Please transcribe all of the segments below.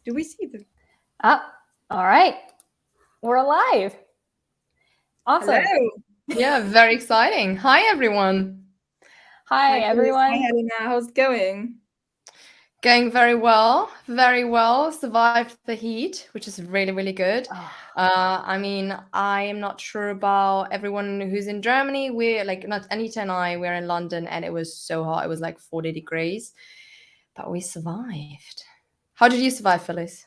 Do we see them? All right. We're alive. Awesome. Hello. Yeah, very exciting. Hi, everyone. Hi, everyone. Hi, Helena. How's it going? Going very well, very well. Survived the heat, which is really, really good. I mean, I am not sure about everyone who's in Germany. We're like, not Anita and I, we're in London and it was so hot. It was like 40 degrees, but we survived. How did you survive, Phyllis?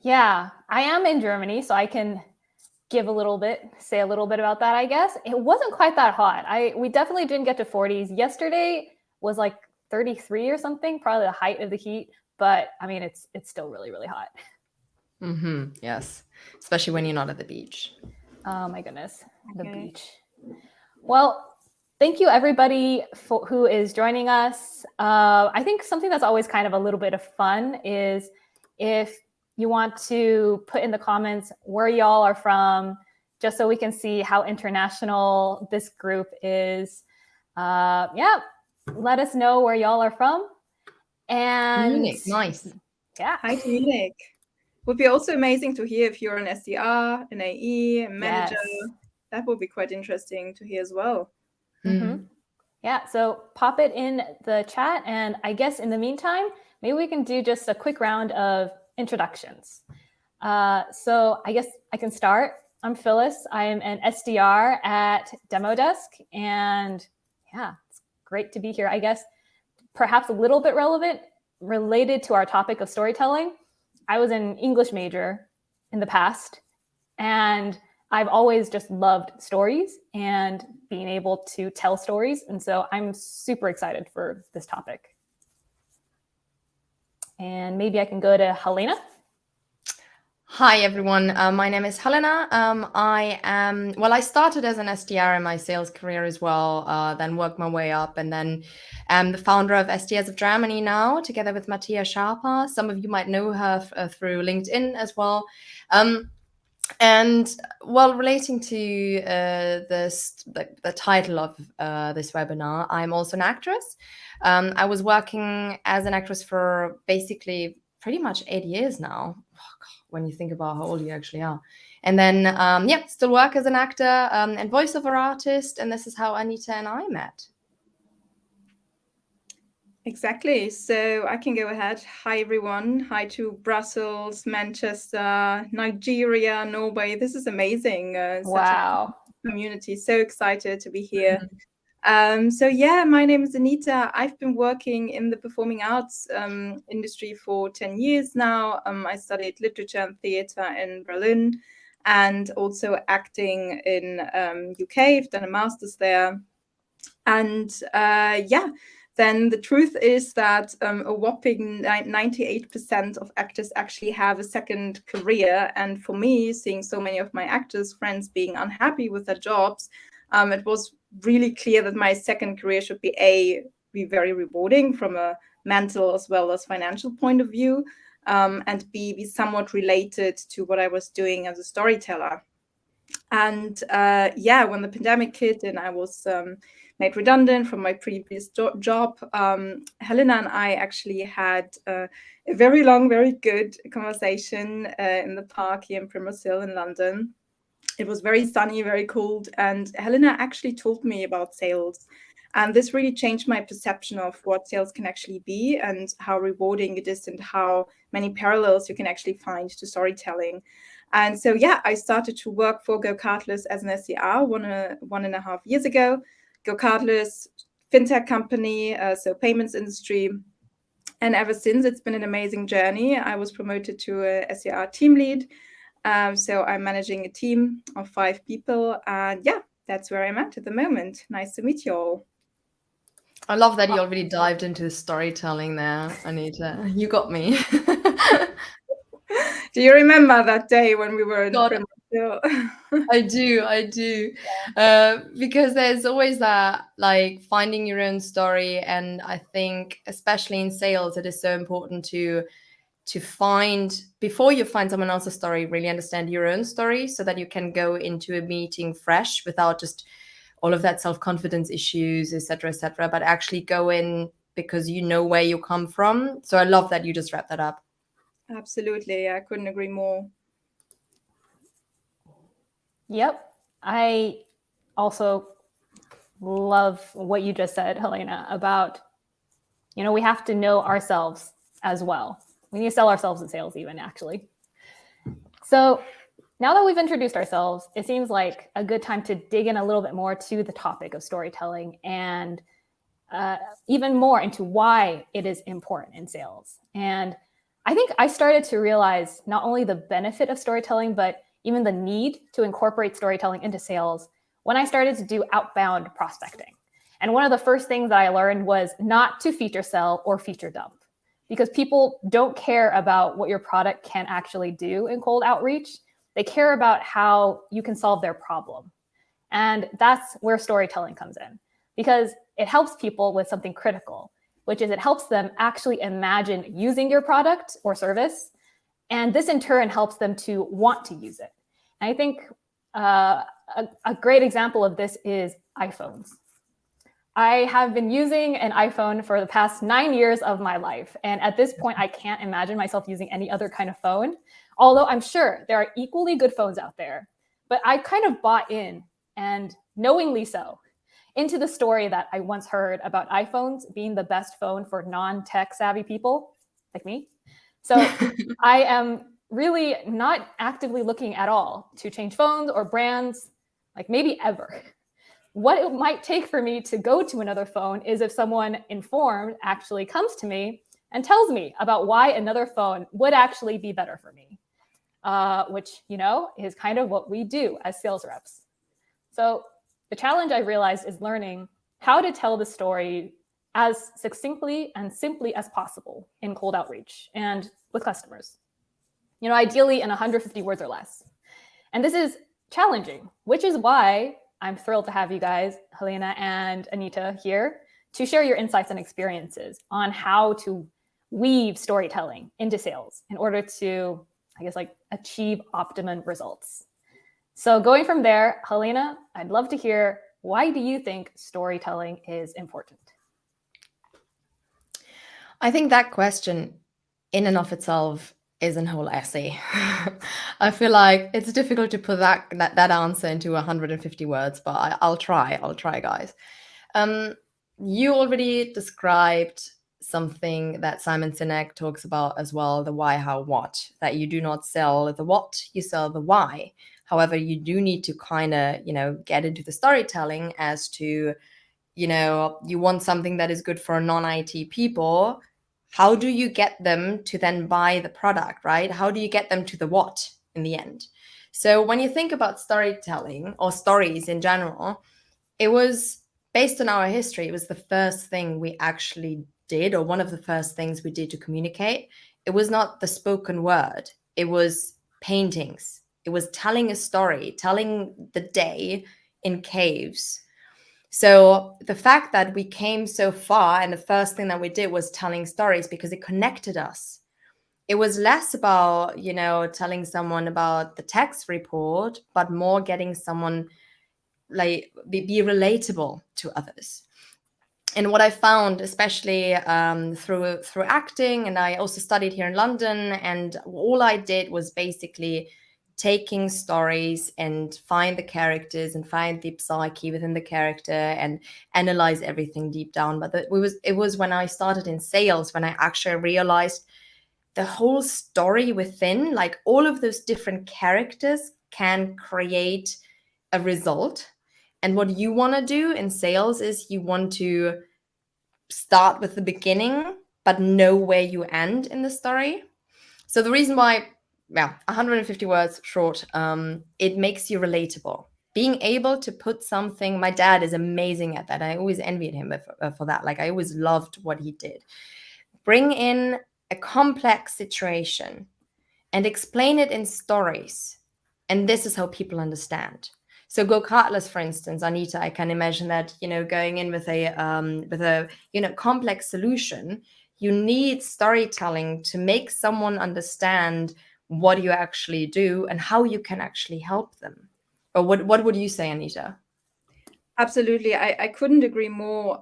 Yeah, I am in Germany, so I can say a little bit about that, I guess. It wasn't quite that hot. We definitely didn't get to 40s. Yesterday was like 33 or something, probably the height of the heat. But I mean, it's still really, really hot. Yes, especially when you're not at the beach. Oh my goodness, the beach. Well, thank you everybody who is joining us. I think something that's always kind of a little bit of fun is if you want to put in the comments where y'all are from, just so we can see how international this group is. Yeah, let us know where y'all are from. And Munich, nice. Yeah. Hi to Munich. Would be also amazing to hear if you're an SDR, an AE, a manager. Yes. That would be quite interesting to hear as well. Mm-hmm. Yeah, so pop it in the chat. And I guess in the meantime, maybe we can do just a quick round of introductions. So I guess I can start. I'm Phyllis. I'm an SDR at Demodesk. And yeah, it's great to be here. I guess perhaps a little bit related to our topic of storytelling. I was an English major in the past, and I've always just loved stories and being able to tell stories. And so I'm super excited for this topic. And maybe I can go to Helena. Hi, everyone. My name is Helena. I started as an SDR in my sales career as well, then worked my way up, and then I'm the founder of SDRs of Germany now, together with Matthias Schaper. Some of you might know her through LinkedIn as well. And well, relating to the title of this webinar, I'm also an actress. I was working as an actress for basically pretty much 8 years now. Oh, God, when you think about how old you actually are. And then, still work as an actor and voiceover artist. And this is how Anita and I met. Exactly. So I can go ahead. Hi, everyone. Hi to Brussels, Manchester, Nigeria, Norway. This is amazing. Wow. Community. So excited to be here. So yeah, my name is Anita. I've been working in the performing arts industry for 10 years now. I studied literature and theater in Berlin and also acting in UK. I've done a master's there. And then the truth is that a whopping 98% of actors actually have a second career. And for me, seeing so many of my actors friends being unhappy with their jobs, it was really clear that my second career should be very rewarding from a mental as well as financial point of view, and be somewhat related to what I was doing as a storyteller. And when the pandemic hit and I was made redundant from my previous job, Helena and I actually had a very long, very good conversation in the park here in Primrose Hill in London. It was very sunny, very cold, and Helena actually told me about sales. And this really changed my perception of what sales can actually be and how rewarding it is and how many parallels you can actually find to storytelling. And so, I started to work for GoCardless as an SDR 1.5 years ago. GoCardless, fintech company, so payments industry. And ever since, it's been an amazing journey. I was promoted to a SDR team lead. So I'm managing a team of 5 people. And that's where I'm at the moment. Nice to meet you all. I love that you already dived into the storytelling there, Anita. You got me. Do you remember that day when we were in Primrose Hill? I do. Because there's always that, like, finding your own story. And I think, especially in sales, it is so important to find, before you find someone else's story, really understand your own story so that you can go into a meeting fresh without just all of that self-confidence issues, etc., but actually go in because you know where you come from. So I love that you just wrapped that up. Absolutely. I couldn't agree more. Yep. I also love what you just said, Helena, about, we have to know ourselves as well. We need to sell ourselves in sales even, actually. So now that we've introduced ourselves, it seems like a good time to dig in a little bit more to the topic of storytelling and even more into why it is important in sales. And I think I started to realize not only the benefit of storytelling, but even the need to incorporate storytelling into sales when I started to do outbound prospecting. And one of the first things that I learned was not to feature sell or feature dump, because people don't care about what your product can actually do in cold outreach. They care about how you can solve their problem. And that's where storytelling comes in, because it helps people with something critical, which is it helps them actually imagine using your product or service. And this in turn helps them to want to use it. And I think a great example of this is iPhones. I have been using an iPhone for the past 9 years of my life. And at this point, I can't imagine myself using any other kind of phone, although I'm sure there are equally good phones out there. But I kind of bought in, and knowingly so, into the story that I once heard about iPhones being the best phone for non-tech savvy people like me. So I am really not actively looking at all to change phones or brands, like maybe ever. What it might take for me to go to another phone is if someone informed actually comes to me and tells me about why another phone would actually be better for me, which, is kind of what we do as sales reps. So the challenge I realized is learning how to tell the story as succinctly and simply as possible in cold outreach and with customers, ideally in 150 words or less. And this is challenging, which is why I'm thrilled to have you guys, Helena and Anita, here to share your insights and experiences on how to weave storytelling into sales in order to, achieve optimum results. So going from there, Helena, I'd love to hear, why do you think storytelling is important? I think that question in and of itself is a whole essay. I feel like it's difficult to put that answer into 150 words, but I'll try, guys. You already described something that Simon Sinek talks about as well, the why, how, what, that you do not sell the what, you sell the why. However, you do need to kind of, get into the storytelling as to, you want something that is good for non-IT people. How do you get them to then buy the product, right? How do you get them to the what in the end? So when you think about storytelling or stories in general, it was based on our history. It was the first thing we actually did, or one of the first things we did to communicate. It was not the spoken word. It was paintings. It was telling a story, telling the day in caves. So the fact that we came so far and the first thing that we did was telling stories because it connected us. It was less about, telling someone about the tax report, but more getting someone like be relatable to others. And what I found, especially through acting, and I also studied here in London, and all I did was basically taking stories and find the characters and find the psyche within the character and analyze everything deep down. But it was when I started in sales when I actually realized the whole story within, like all of those different characters can create a result. And what you want to do in sales is you want to start with the beginning, but know where you end in the story. So the reason why, 150 words short, it makes you relatable. Being able to put something, my dad is amazing at that. I always envied him for that. Like I always loved what he did. Bring in a complex situation and explain it in stories. And this is how people understand. So GoCardless, for instance, Anita, I can imagine that, going in with a complex solution, you need storytelling to make someone understand what you actually do and how you can actually help them. Or what would you say, Anita? Absolutely. I couldn't agree more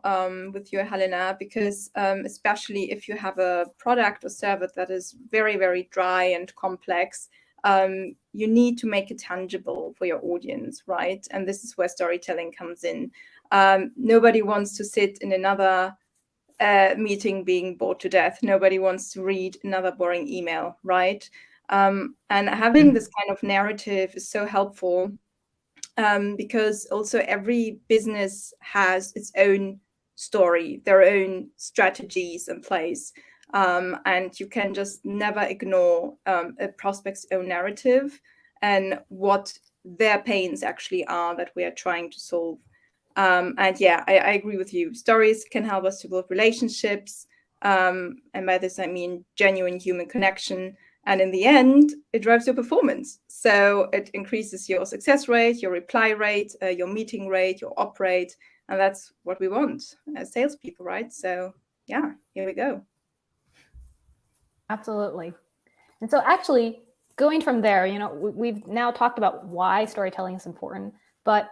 with you, Helena, because especially if you have a product or service that is very, very dry and complex, you need to make it tangible for your audience, right? And this is where storytelling comes in. Nobody wants to sit in another meeting being bored to death. Nobody wants to read another boring email, right? And having this kind of narrative is so helpful. Because also every business has its own story, their own strategies in place. And you can just never ignore a prospect's own narrative and what their pains actually are that we are trying to solve. And yeah, I agree with you. Stories can help us to build relationships. And by this, I mean genuine human connection. And in the end, it drives your performance. So it increases your success rate, your reply rate, your meeting rate, your op rate. And that's what we want as salespeople, right? So yeah, here we go. Absolutely. And so actually going from there, you know, we've now talked about why storytelling is important, but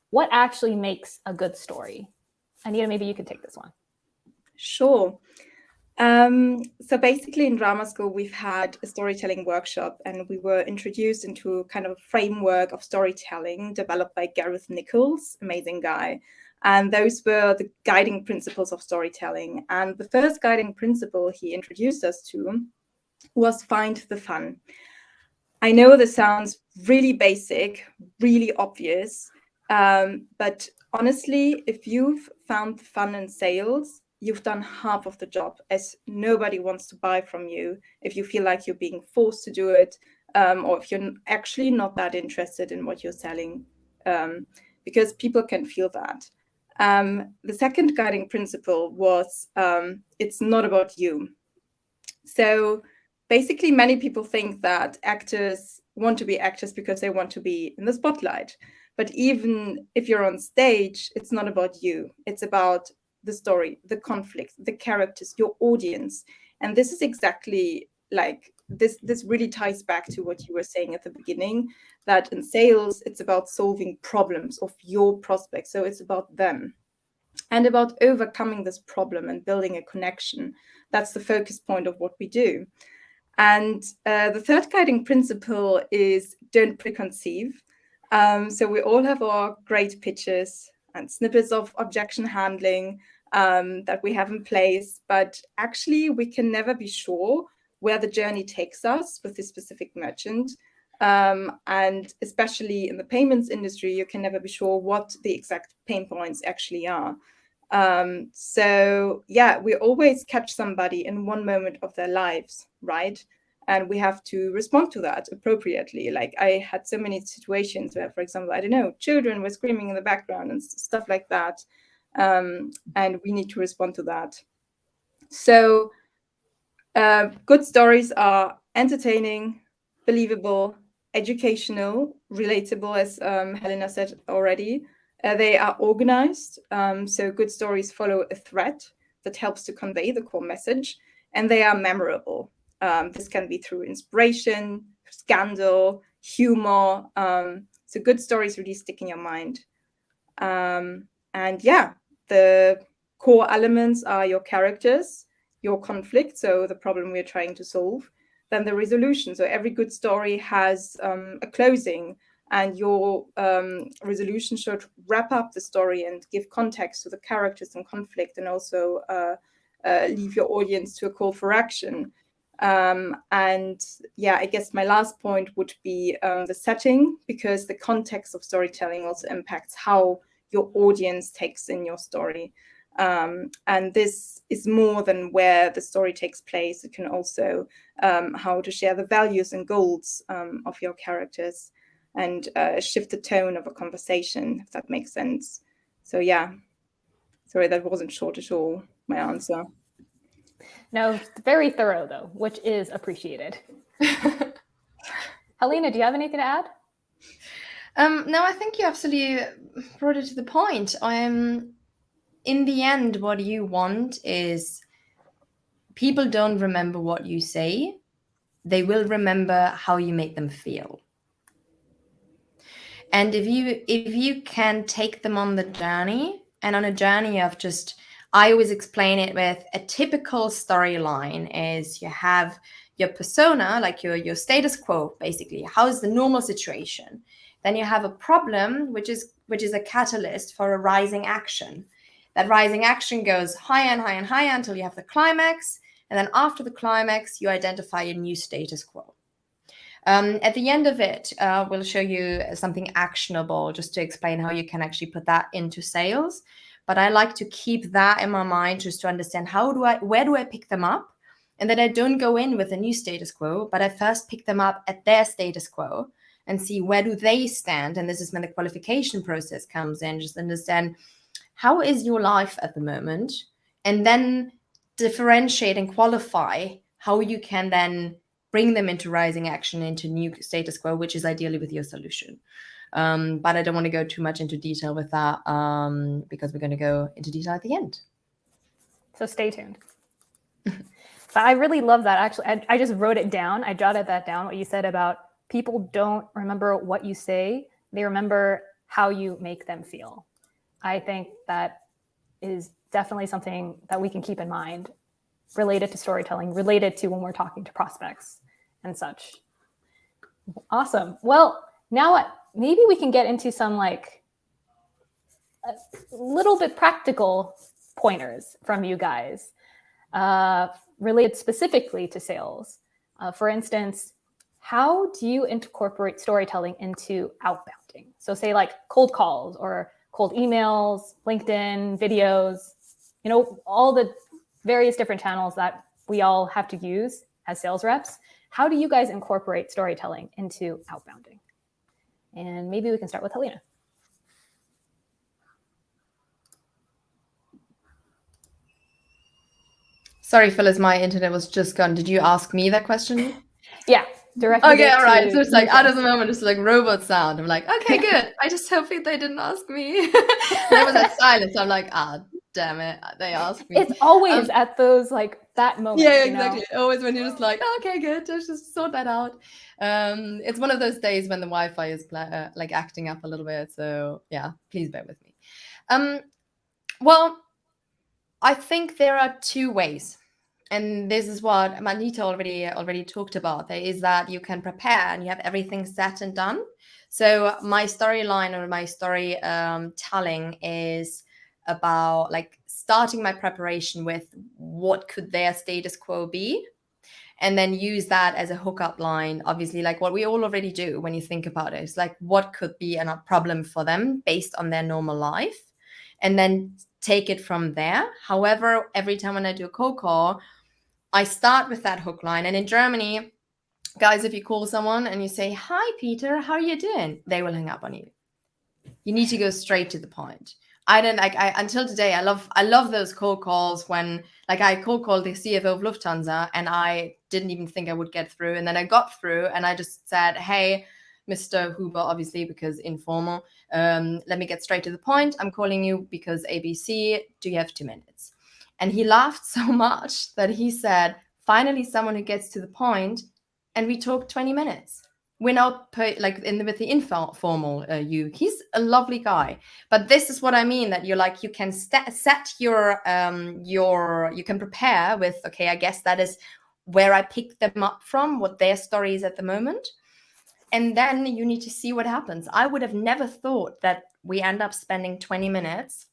what actually makes a good story? Anita, maybe you could take this one. Sure. So basically in drama school, we've had a storytelling workshop, and we were introduced into kind of a framework of storytelling developed by Gareth Nichols, amazing guy. And those were the guiding principles of storytelling. And the first guiding principle he introduced us to was find the fun. I know this sounds really basic, really obvious, but honestly, if you've found the fun in sales, you've done half of the job, as nobody wants to buy from you if you feel like you're being forced to do it, or if you're actually not that interested in what you're selling, because people can feel that. The second guiding principle was it's not about you. So basically, many people think that actors want to be actors because they want to be in the spotlight. But even if you're on stage, it's not about you. It's about the story, the conflict, the characters, your audience. And this is exactly like this really ties back to what you were saying at the beginning, that in sales, it's about solving problems of your prospects. So it's about them and about overcoming this problem and building a connection. That's the focus point of what we do. And the third guiding principle is don't preconceive. So we all have our great pitches and snippets of objection handling that we have in place, but actually we can never be sure where the journey takes us with this specific merchant. And especially in the payments industry, you can never be sure what the exact pain points actually are. So yeah, we always catch somebody in one moment of their lives, right? And we have to respond to that appropriately. Like I had so many situations where, for example, I don't know, children were screaming in the background and stuff like that. And we need to respond to that. So good stories are entertaining, believable, educational, relatable, as Helena said already. They are organized. So good stories follow a thread that helps to convey the core message, and they are memorable. This can be through inspiration, scandal, humor. So good stories really stick in your mind. And yeah, the core elements are your characters, your conflict, so the problem we're trying to solve, then the resolution. So every good story has a closing, and your resolution should wrap up the story and give context to the characters and conflict, and also leave your audience to a call for action. And yeah, I guess my last point would be the setting, because the context of storytelling also impacts how your audience takes in your story. And this is more than where the story takes place. It can also how to share the values and goals of your characters, and shift the tone of a conversation, if that makes sense. So yeah, sorry, that wasn't short at all, my answer. No, very thorough though, which is appreciated. Helena, do you have anything to add? No, I think you absolutely brought it to the point. In the end, what you want is people don't remember what you say. They will remember how you make them feel. And if you can take them on the journey, and on a journey of just, I always explain it with a typical storyline is you have your persona, like your status quo, basically. How is the normal situation? Then you have a problem, which is a catalyst for a rising action. That rising action goes higher and higher and higher until you have the climax. And then after the climax, you identify a new status quo. At the end of it, we'll show you something actionable just to explain how you can actually put that into sales. But I like to keep that in my mind just to understand where do I pick them up? And that I don't go in with a new status quo, but I first pick them up at their status quo and see where do they stand. And this is when the qualification process comes in, just understand how is your life at the moment, and then differentiate and qualify how you can then bring them into rising action, into new status quo, which is ideally with your solution. But I don't want to go too much into detail with that because we're going to go into detail at the end. So stay tuned. But I really love that. Actually, I just wrote it down. I jotted that down, what you said about people don't remember what you say. They remember how you make them feel. I think that is definitely something that we can keep in mind related to storytelling, related to when we're talking to prospects and such. Awesome. Well, now maybe we can get into some like a little bit practical pointers from you guys related specifically to sales. For instance, how do you incorporate storytelling into outbounding? So say like cold calls or cold emails, LinkedIn, videos, all the various different channels that we all have to use as sales reps. How do you guys incorporate storytelling into outbounding? And maybe we can start with Helena. Sorry, Phyllis, my internet was just gone. Did you ask me that question? Yeah, directly. Okay, all right. So it's like out of the moment, it's like robot sound. I'm like, okay, good. I just hope they didn't ask me. There was that silence. I'm like, damn it, they asked me. It's always at those like that moment. Yeah, exactly. Always when you're just like, okay, good, let's just sort that out. It's one of those days when the Wi-Fi is like acting up a little bit. So yeah, please bear with me. Well, I think there are two ways. And this is what Anita already talked about. There is that you can prepare and you have everything set and done. So my storyline or my story telling is about like starting my preparation with what could their status quo be, and then use that as a hookup line. Obviously, like what we all already do when you think about it. It's like what could be a problem for them based on their normal life, and then take it from there. However, every time when I do a cold call, I start with that hook line. And in Germany, guys, if you call someone and you say, "Hi, Peter, how are you doing?" they will hang up on you. You need to go straight to the point. Until today, I love those cold calls when like I cold called the CFO of Lufthansa and I didn't even think I would get through. And then I got through and I just said, "Hey, Mr. Huber," obviously because informal, "let me get straight to the point. I'm calling you because ABC. Do you have 2 minutes?" And he laughed so much that he said, "Finally, someone who gets to the point." And we talked 20 minutes. We're not with the informal you. He's a lovely guy. But this is what I mean, that you're like, you can set your, you can prepare with, okay, I guess that is where I pick them up from, what their story is at the moment. And then you need to see what happens. I would have never thought that we end up spending 20 minutes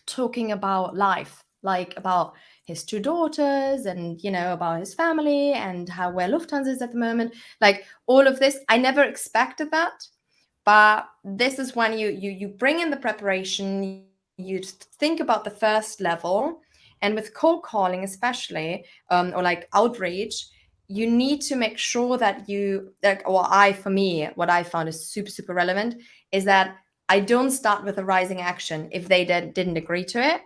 talking about life, like about his 2 daughters and, about his family and where Lufthansa is at the moment. Like all of this, I never expected that. But this is when you bring in the preparation, you think about the first level. And with cold calling especially, or like outreach, you need to make sure that what I found is super, super relevant is that I don't start with a rising action if they didn't agree to it,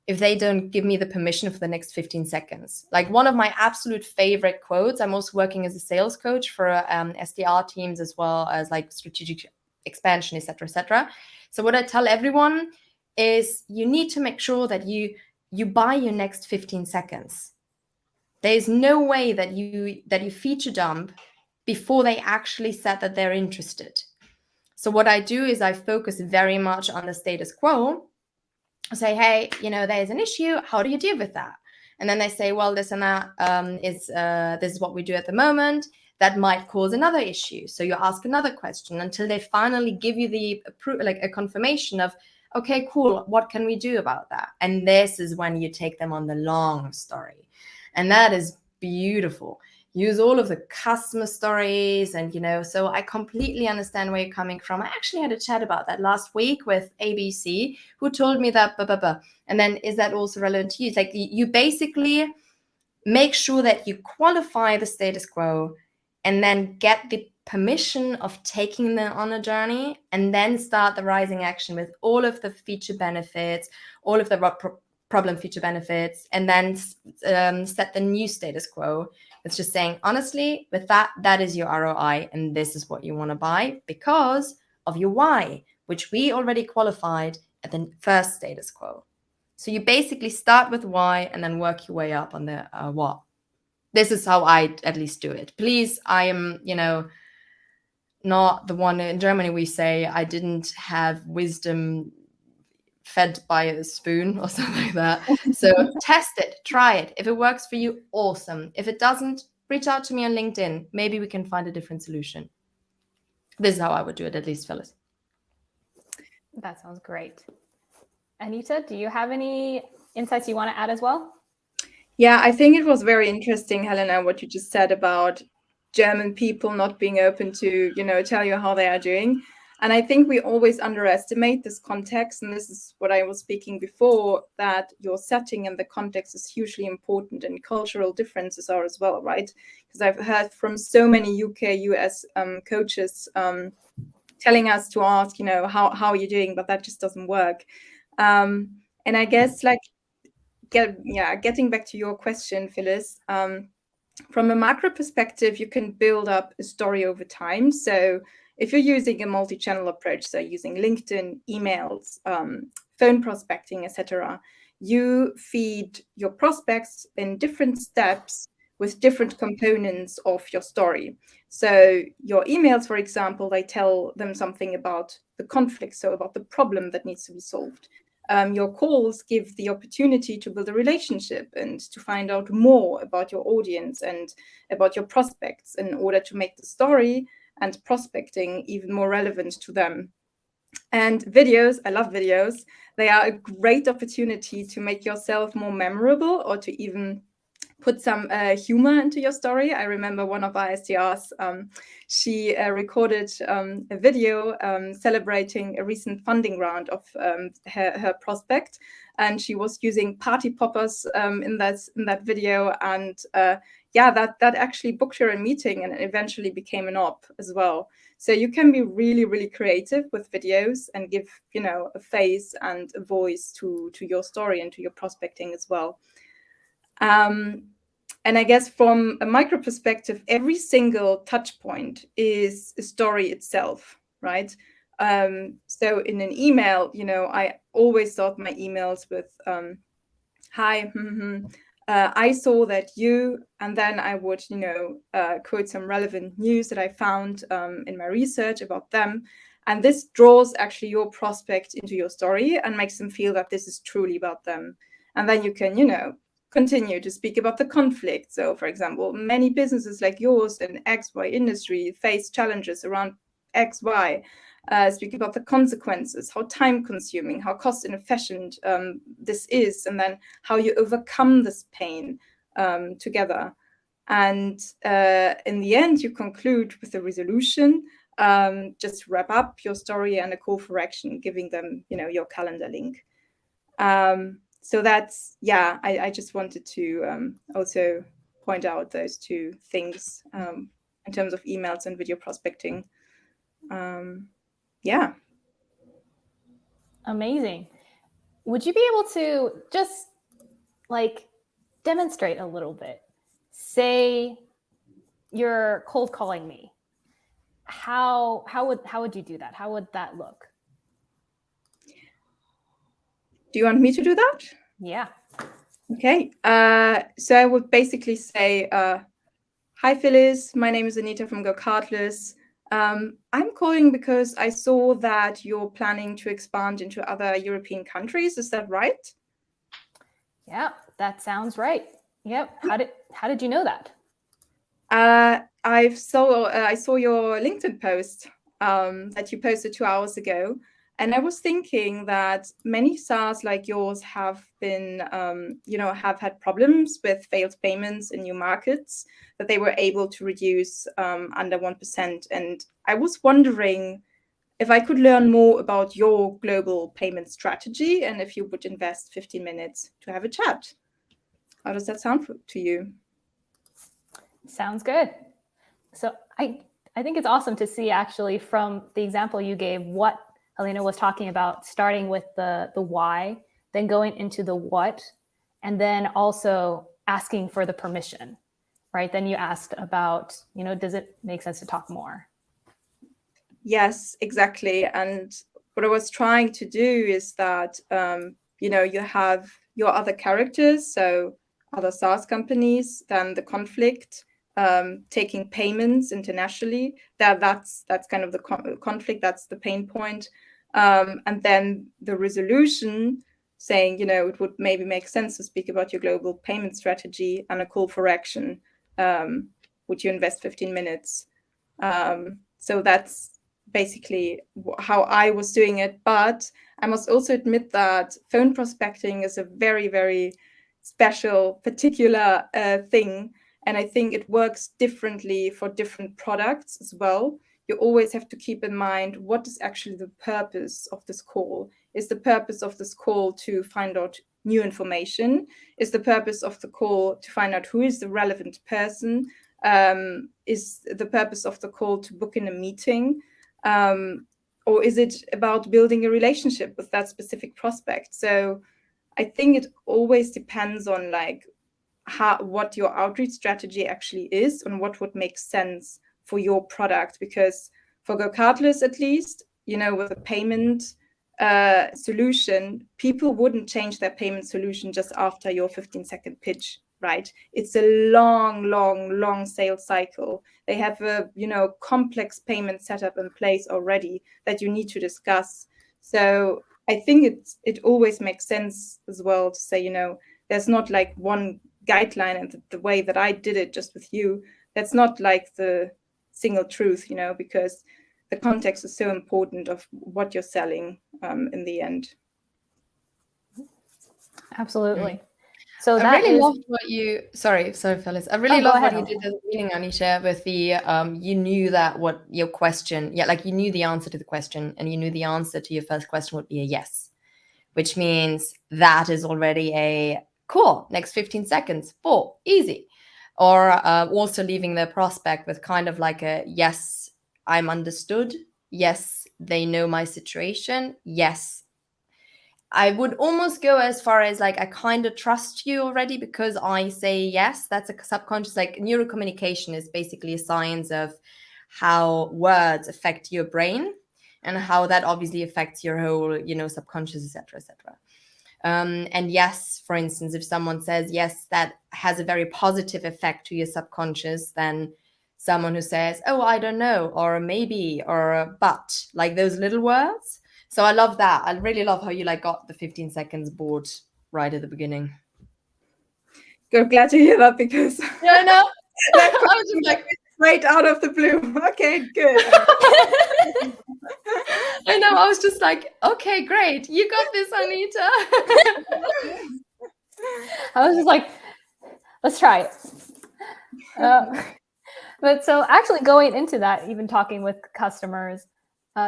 if they don't give me the permission for the next 15 seconds. Like one of my absolute favorite quotes, I'm also working as a sales coach for SDR teams as well as like strategic expansion, etc., etc. So what I tell everyone is you need to make sure that you buy your next 15 seconds. There's no way that you feature dump before they actually said that they're interested. So what I do is I focus very much on the status quo. I say, hey, there's an issue. How do you deal with that? And then they say, well, this and that this is what we do at the moment. That might cause another issue. So you ask another question until they finally give you a confirmation of, okay, cool. What can we do about that? And this is when you take them on the long story. And that is beautiful. Use all of the customer stories. And, so I completely understand where you're coming from. I actually had a chat about that last week with ABC, who told me that, and then is that also relevant to you? It's like you basically make sure that you qualify the status quo and then get the permission of taking them on a journey, and then start the rising action with all of the feature benefits, all of the problem feature benefits, and then set the new status quo. It's just saying, honestly, with that is your ROI, and this is what you want to buy because of your why, which we already qualified at the first status quo. So you basically start with why and then work your way up on the what. This is how I at least do it. Please, I am, not the one in Germany we say I didn't have wisdom fed by a spoon or something like that. So test it, try it. If it works for you, awesome. If it doesn't, reach out to me on LinkedIn. Maybe we can find a different solution. This is how I would do it, at least, Phillis. That sounds great. Anita, do you have any insights you want to add as well? Yeah, I think it was very interesting, Helena, what you just said about German people not being open to, tell you how they are doing. And I think we always underestimate this context. And this is what I was speaking before, that your setting and the context is hugely important, and cultural differences are as well, right? Because I've heard from so many UK, US coaches telling us to ask, how are you doing? But that just doesn't work. And I guess getting back to your question, Phillis, from a macro perspective, you can build up a story over time. So if you're using a multi-channel approach, so using LinkedIn, emails, phone prospecting, etc., you feed your prospects in different steps with different components of your story. So your emails, for example, they tell them something about the conflict, so about the problem that needs to be solved. Your calls give the opportunity to build a relationship and to find out more about your audience and about your prospects in order to make the story and prospecting even more relevant to them. And videos, I love videos. They are a great opportunity to make yourself more memorable, or to even put some humor into your story. I remember one of our SDRs, she recorded a video celebrating a recent funding round of her prospect, and she was using party poppers in that video, and that actually booked her a meeting and eventually became an op as well. So you can be really, really creative with videos and give a face and a voice to your story and to your prospecting as well. And I guess from a micro perspective, every single touch point is a story itself, right? So in an email, I always start my emails with, hi, I saw that you, and then I would, quote some relevant news that I found in my research about them. And this draws actually your prospect into your story and makes them feel that this is truly about them. And then you can, continue to speak about the conflict. So, for example, many businesses like yours in XY industry face challenges around XY. Speak about the consequences, how time-consuming, how cost-inefficient this is, and then how you overcome this pain together. And in the end, you conclude with a resolution. Just wrap up your story and a call for action, giving them, your calendar link. So that's, I just wanted to also point out those two things in terms of emails and video prospecting. Amazing. Would you be able to just demonstrate a little bit? Say you're cold calling me. How would you do that? How would that look? Do you want me to do that? Yeah. Okay. So I would basically say, hi, Phillis. My name is Anita from GoCardless. I'm calling because I saw that you're planning to expand into other European countries. Is that right? Yeah, that sounds right. Yep. How did you know that? I saw your LinkedIn post that you posted 2 hours ago, and I was thinking that many SaaS like yours have been, have had problems with failed payments in new markets that they were able to reduce under 1%. And I was wondering if I could learn more about your global payment strategy and if you would invest 15 minutes to have a chat. How does that sound to you? Sounds good. So I think it's awesome to see actually from the example you gave what Helena was talking about, starting with the why, then going into the what, and then also asking for the permission, right? Then you asked about, does it make sense to talk more? Yes, exactly. And what I was trying to do is that, you have your other characters, so other SaaS companies, then the conflict, taking payments internationally. That's kind of the conflict. That's the pain point. And then the resolution saying, it would maybe make sense to speak about your global payment strategy and a call for action. Would you invest 15 minutes? So that's basically how I was doing it. But I must also admit that phone prospecting is a very, very special, particular thing. And I think it works differently for different products as well. You always have to keep in mind what is actually the purpose of this call. Is the purpose of this call to find out new information? Is the purpose of the call to find out who is the relevant person? Is the purpose of the call to book in a meeting? Or is it about building a relationship with that specific prospect? So I think it always depends on what your outreach strategy actually is and what would make sense for your product. Because for GoCardless, at least, with a payment solution, people wouldn't change their payment solution just after your 15-second pitch, right? It's a long sales cycle. They have a complex payment setup in place already that you need to discuss. So I think it always makes sense as well to say, there's not like one guideline, and the way that I did it just with you, that's not like the single truth, because the context is so important of what you're selling in the end. Absolutely. So I really loved what you. Sorry, Phillis. I really love what you did at the beginning, Anita, with the you knew that what your question, like you knew the answer to the question, and you knew the answer to your first question would be a yes, which means that is already a cool. Next 15 seconds, easy. Or also leaving the prospect with kind of like a yes, I'm understood. Yes, they know my situation. Yes. I would almost go as far as like, I kind of trust you already because I say yes. That's a subconscious, like neurocommunication is basically a science of how words affect your brain and how that obviously affects your whole, subconscious, etc., etc. And yes, for instance, if someone says yes, that has a very positive effect to your subconscious than someone who says, oh, I don't know, or maybe, or but, like those little words. So I love that. I really love how you got the 15 seconds board right at the beginning. Good, glad to hear that because yeah, no, I was just like right out of the blue. Okay, good. I know. I was just like, okay, great, you got this, Anita. I was just like, let's try it. But so actually going into that, even talking with customers,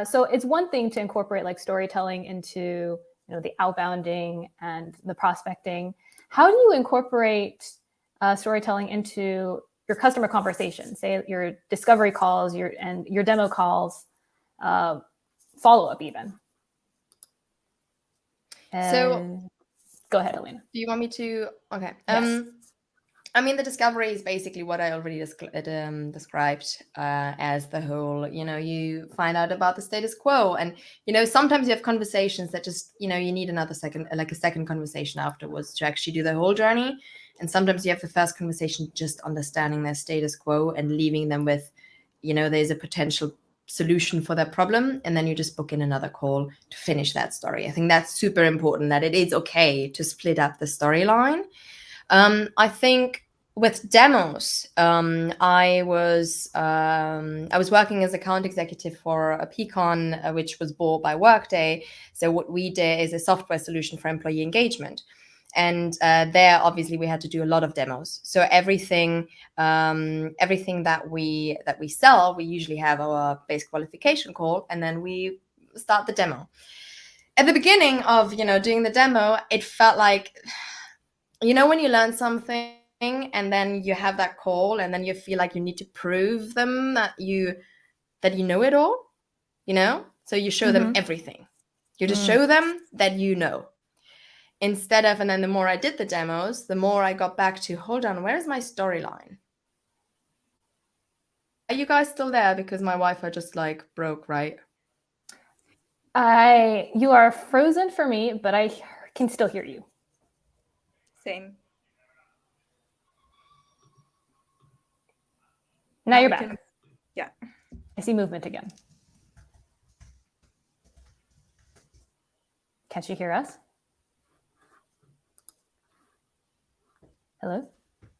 so it's one thing to incorporate like storytelling into the outbounding and the prospecting. How do you incorporate storytelling into your customer conversation? Say your discovery calls, your demo calls, follow up even. So go ahead, Helena. Do you want me to? Okay. Yes. I mean, the discovery is basically what I already described as the whole, you find out about the status quo. And, sometimes you have conversations that just, you need another second, like a second conversation afterwards to actually do the whole journey. And sometimes you have the first conversation just understanding their status quo and leaving them with, there's a potential solution for their problem, and then you just book in another call to finish that story. I think that's super important, that it is okay to split up the storyline. I think with demos, I was working as account executive for a Peakon, which was bought by Workday. So what we did is a software solution for employee engagement. And there, obviously, we had to do a lot of demos. So everything that we sell, we usually have our base qualification call, and then we start the demo. At the beginning of doing the demo, it felt like, when you learn something and then you have that call, and then you feel like you need to prove them that you know it all, So you show them everything. You just show them that you know. Instead of, and then the more I did the demos, the more I got back to, hold on, where's my storyline? Are you guys still there? Because my Wi-Fi just broke, right? You are frozen for me, but I can still hear you. Same. Now you're back. Yeah. I see movement again. Can't you hear us? Hello?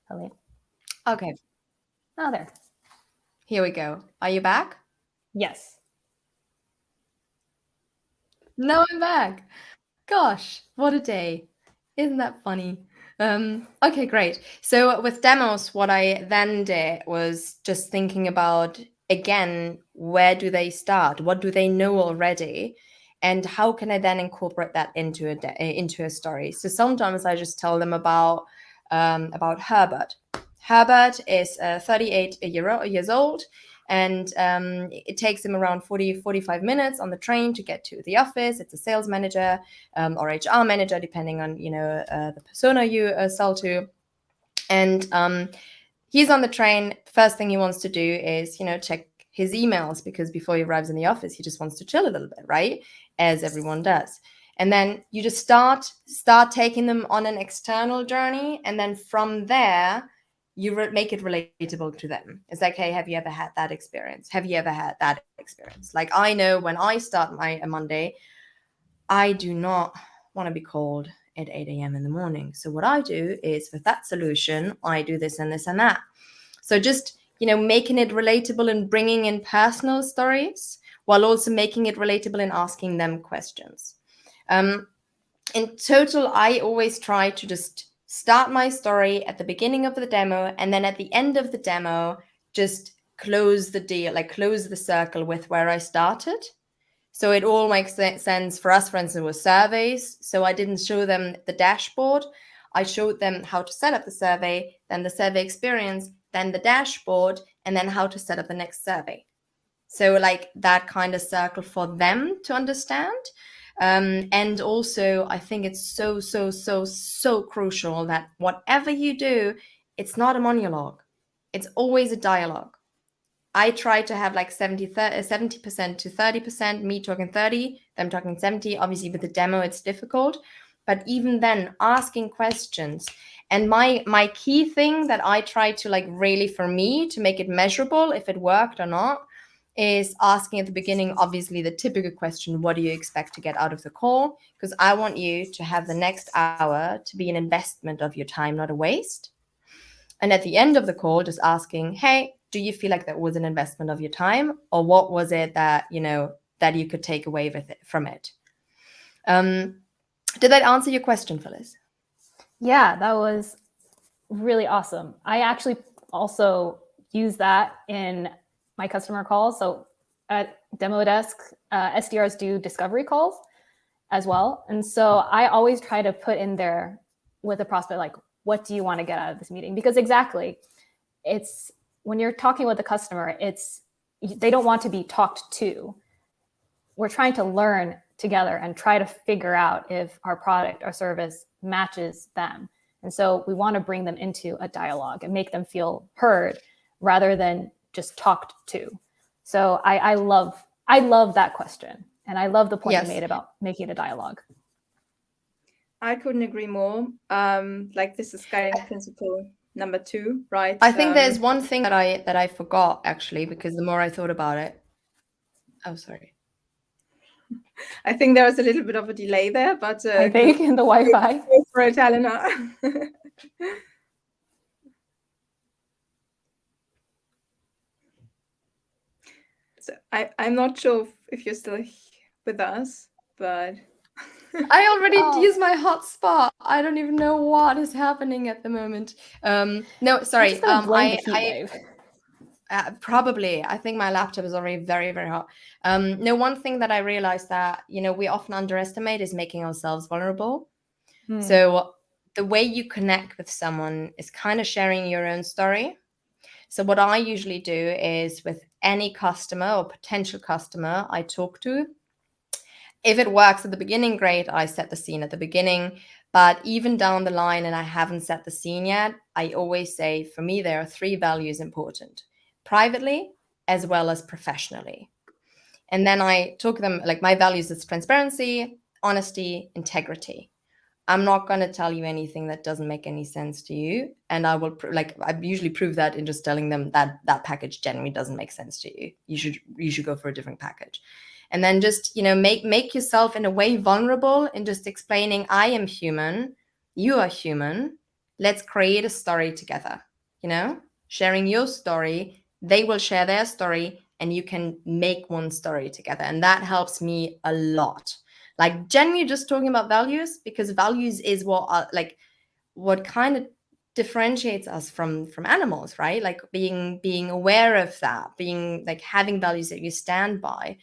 Hello? Okay. Oh, there. Here we go. Are you back? Yes. No, I'm back. Gosh, what a day. Isn't that funny? Okay, great. So with demos, what I then did was just thinking about, again, where do they start? What do they know already? And how can I then incorporate that into a story? So sometimes I just tell them about Herbert. Herbert is 38 years old, and it takes him around 45 minutes on the train to get to the office. It's a sales manager or HR manager, depending on the persona you sell to. And he's on the train. First thing he wants to do is check his emails, because before he arrives in the office, he just wants to chill a little bit, right? As everyone does. And then you just start taking them on an external journey, and then from there, you make it relatable to them. It's like, hey, have you ever had that experience? Have you ever had that experience? Like, I know when I start my Monday, I do not want to be called at 8 a.m. in the morning. So what I do is, with that solution, I do this and this and that. So just, making it relatable and bringing in personal stories, while also making it relatable and asking them questions. In total, I always try to just start my story at the beginning of the demo, and then at the end of the demo, just close the deal, close the circle with where I started. So it all makes sense for us. For instance, with surveys. So I didn't show them the dashboard. I showed them how to set up the survey, then the survey experience, then the dashboard, and then how to set up the next survey. So that kind of circle for them to understand. And also, I think it's so crucial that whatever you do, it's not a monologue. It's always a dialogue. I try to have 70% to 30%, me talking 30, them talking 70. Obviously, with the demo, it's difficult. But even then, asking questions. And my key thing that I try to really, for me, to make it measurable, if it worked or not, is asking at the beginning, obviously, the typical question, what do you expect to get out of the call? Because I want you to have the next hour to be an investment of your time, not a waste. And at the end of the call, just asking, hey, do you feel like that was an investment of your time? Or what was it that, that you could take away from it? Did that answer your question, Phillis? Yeah, that was really awesome. I actually also use that in my customer calls. So at Demodesk, SDRs do discovery calls as well. And so I always try to put in there with a prospect, what do you want to get out of this meeting? Because exactly, it's when you're talking with a customer, they don't want to be talked to. We're trying to learn together and try to figure out if our product or service matches them. And so we want to bring them into a dialogue and make them feel heard rather than just talked to. So I love that question. And I love the point you made about making it a dialogue. I couldn't agree more. This is guiding principle number 2, right? I think there's one thing that I forgot, actually, because the more I thought about it. Oh, sorry. I think there was a little bit of a delay there, but I think in the Wi-Fi. Go for it, Helena. So I'm not sure if you're still with us, but I already used my hotspot. I don't even know what is happening at the moment. No, sorry. I'm just gonna blame the heat wave. Probably. I think my laptop is already very, very hot. No, one thing that I realized that, we often underestimate is making ourselves vulnerable. So the way you connect with someone is kind of sharing your own story. So what I usually do is with any customer or potential customer I talk to, if it works at the beginning, great, I set the scene at the beginning. But even down the line, and I haven't set the scene yet, I always say, for me, there are 3 values important: privately as well as professionally. And then I talk them, like, my values is transparency, honesty, integrity. I'm not going to tell you anything that doesn't make any sense to you. And I will, I usually prove that in just telling them that that package generally doesn't make sense to you. You should go for a different package. And then just, make yourself in a way vulnerable in just explaining, I am human, you are human. Let's create a story together, sharing your story. They will share their story and you can make one story together. And that helps me a lot. Like, generally just talking about values, because values is what kind of differentiates us from animals, right? Like being aware of that, being like having values that you stand by.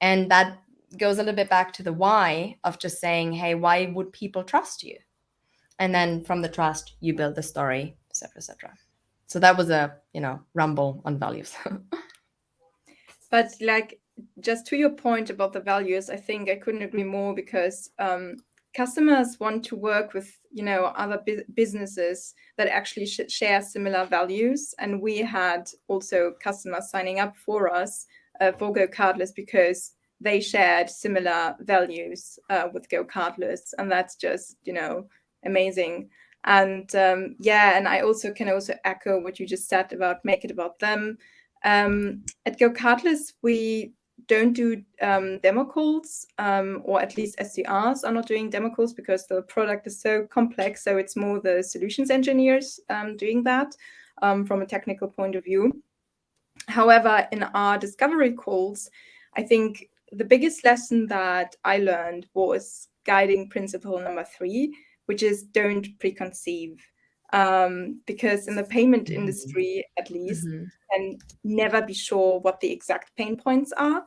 And that goes a little bit back to the why of just saying, hey, why would people trust you? And then from the trust, you build the story, et cetera, et cetera. So that was a, rumble on values. But just to your point about the values, I think I couldn't agree more, because customers want to work with, other businesses that actually share similar values. And we had also customers signing up for us for GoCardless because they shared similar values with GoCardless. And that's just, amazing. And and I can also echo what you just said about make it about them. At GoCardless, we don't do demo calls, or at least SDRs are not doing demo calls because the product is so complex. So it's more the solutions engineers doing that from a technical point of view. However, in our discovery calls, I think the biggest lesson that I learned was guiding principle number 3, which is don't preconceive. Because in the payment industry, at least, can never be sure what the exact pain points are.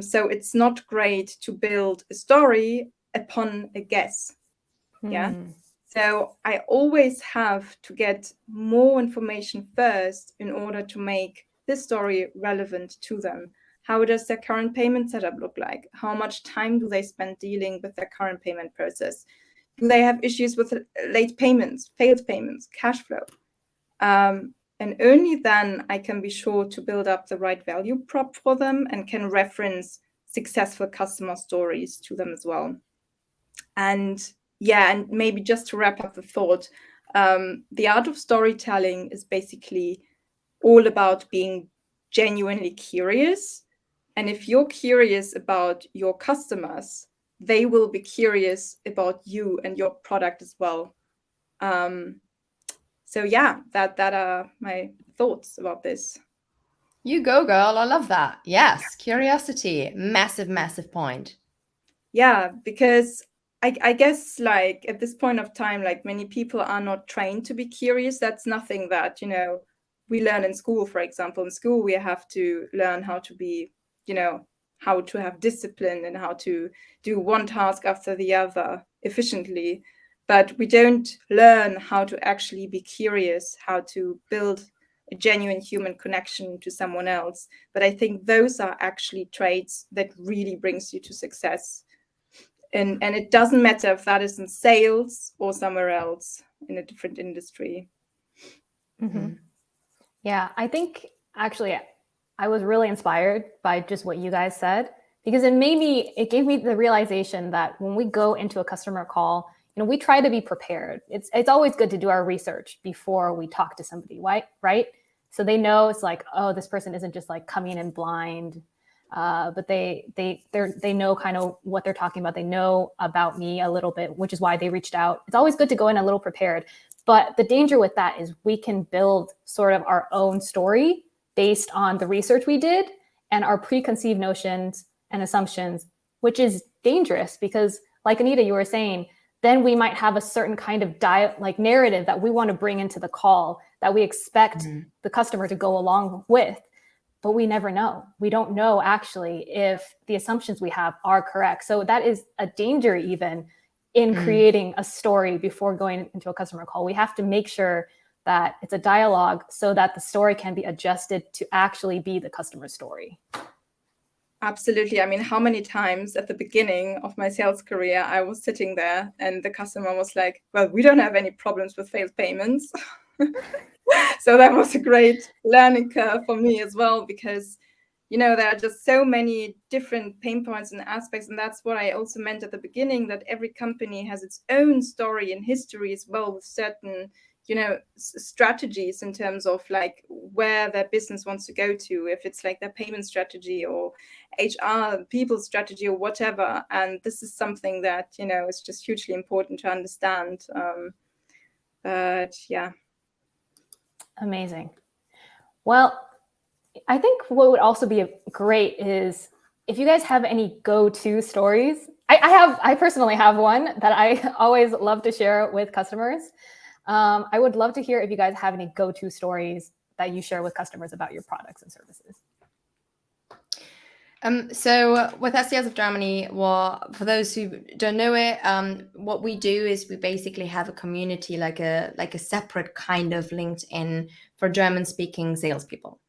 So it's not great to build a story upon a guess. Yeah. So I always have to get more information first in order to make this story relevant to them. How does their current payment setup look like? How much time do they spend dealing with their current payment process? Do they have issues with late payments, failed payments, cash flow? And only then I can be sure to build up the right value prop for them and can reference successful customer stories to them as well. And maybe just to wrap up the thought, the art of storytelling is basically all about being genuinely curious. And if you're curious about your customers, they will be curious about you and your product as well. So that are my thoughts about this. You go, girl. I love that. Yes, curiosity, massive, massive point. Yeah, because I guess at this point of time, many people are not trained to be curious. That's nothing that, we learn in school, for example. In school, we have to learn how to be, how to have discipline and how to do one task after the other efficiently. But we don't learn how to actually be curious, how to build a genuine human connection to someone else. But I think those are actually traits that really brings you to success. And it doesn't matter if that is in sales or somewhere else in a different industry. Yeah, I think actually I was really inspired by just what you guys said, because it gave me the realization that when we go into a customer call, we try to be prepared. It's always good to do our research before we talk to somebody, right? So they know it's like, oh, this person isn't just coming in blind. but they know kind of what they're talking about. They know about me a little bit, which is why they reached out. It's always good to go in a little prepared. But the danger with that is we can build sort of our own story based on the research we did and our preconceived notions and assumptions, which is dangerous because, like Anita, you were saying, then we might have a certain kind of narrative that we want to bring into the call that we expect the customer to go along with, but we never know. We don't know actually if the assumptions we have are correct. So that is a danger even in creating a story before going into a customer call. We have to make sure that it's a dialogue so that the story can be adjusted to actually be the customer story. Absolutely. I mean, how many times at the beginning of my sales career, I was sitting there and the customer was like, well, we don't have any problems with failed payments. So that was a great learning curve for me as well, because, there are just so many different pain points and aspects. And that's what I also meant at the beginning, that every company has its own story and history as well, with certain strategies in terms of like where their business wants to go to, if it's like their payment strategy or HR people strategy or whatever. And this is something that is just hugely important to understand. But yeah. Amazing. Well, I think what would also be great is if you guys have any go-to stories. I personally have one that I always love to share with customers. I would love to hear if you guys have any go-to stories that you share with customers about your products and services. So with SDRs of Germany, for those who don't know it, what we do is we basically have a community, like a separate kind of LinkedIn for German-speaking salespeople.